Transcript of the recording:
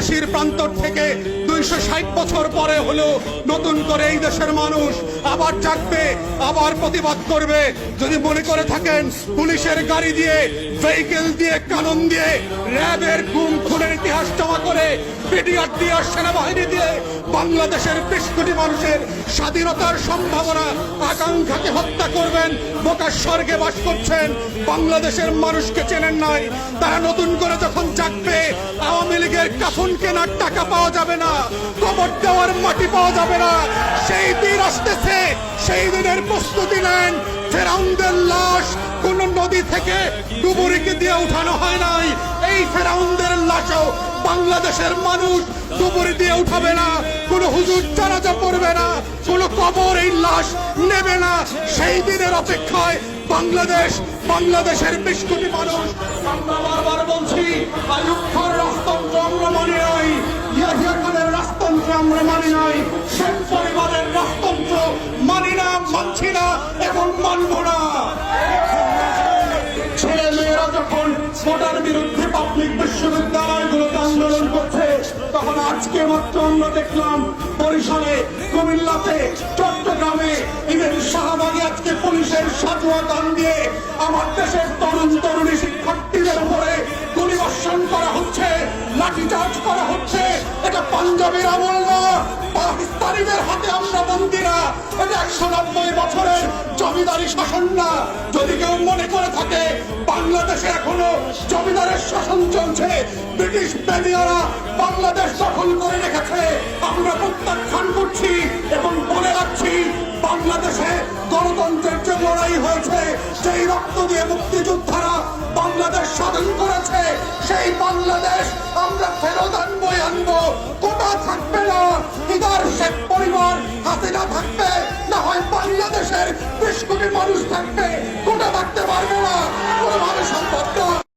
পৃথিবীর প্রান্তর থেকে 260 বছর পরে হলো নতুন করে এই দেশের মানুষ আবার জাগবে, আবার প্রতিবাদ করবে। যদি মনে করে থাকেন পুলিশের গাড়ি দিয়ে, ভেহিকেল দিয়ে, কানন দিয়ে, র্যাবের গুম খুনের ইতিহাস জমা করে, বিডিআর দিয়ে, সেনাবাহিনী দিয়ে বাংলাদেশের 20 কোটি মানুষের স্বাধীনতার সম্ভাবনা আকাঙ্ক্ষাকে হত্যা করবেন, বোকার স্বর্গে বাস করছেন, বাংলাদেশের মানুষকে চেনেন নাই। তারা নতুন করে যখন জাগবে, আওয়ামী লীগের কাফন কেনার টাকা পাওয়া যাবে না, কবর দেওয়ার মাটি পাওয়া যাবে না। সেই দিন আসতেছে, সেই দিনের প্রস্তুতি নেন। ফেরাউনদের লাশ কোন নদী থেকে ডুবুরিকে দিয়ে উঠানো হয় নাই। এই ফেরাউনদের লাশও বাংলাদেশের মানুষ ডুবুরি দিয়ে উঠাবে না, কোন হুজুর জানাজা পড়বে না, কোন কবর এই লাশ নেবে না। সেই দিনের অপেক্ষায় বাংলাদেশের 20 কোটি মানুষ। আমরা বারবার বলছি, আইয়ুব খানের রাজতন্ত্র আমরা মানি নাই, ইয়াহিয়া খানের রাজতন্ত্র আমরা মানি নাই, শেখ পরিবারের রাজতন্ত্র মানি না, মানছি না এবং মানব না। ছেলে মেয়েরা যখন কোটার বিরুদ্ধে পাবলিক বিশ্ববিদ্যালয়গুলোতে আন্দোলন করছে, তখন আজকে মাত্র আমরা দেখলাম বরিশালে, কুমিল্লাতে, চট্টগ্রামে, ইভেন শাহবাগে আজকে পুলিশের সাজোয়া গান দিয়ে আমার দেশের তরুণ তরুণী শিক্ষার্থীদের উপরে গুলিবর্ষণ করা হচ্ছে, লাঠিচার্জ করা হচ্ছে। এটা পাঞ্জাবের আমল না, পাকিস্তানিদের হাতে আমরা বন্দী না, এটা 190 বছরের জমিদারি শাসন না। যদি কেউ মনে করে থাকে বাংলাদেশে এখনো জমিদারের শাসন চলছে, ব্রিটিশ বেনিয়ারা বাংলাদেশ দখল করে রেখেছে, আমরা প্রত্যাখ্যান করছি এবং বলে রাখছি, বাংলাদেশে গণতন্ত্রের যে লড়াই হয়েছে, সেই রক্ত দিয়ে মুক্তিযোদ্ধারা বাংলাদেশ স্বাধীন করেছে, সেই বাংলাদেশ আমরা ফেরত আনবো। কোটা থাকবে না, ইদার শেখ পরিবার, হাসিনা থাকবে, না হয় বাংলাদেশের 20 কোটি মানুষ থাকবে।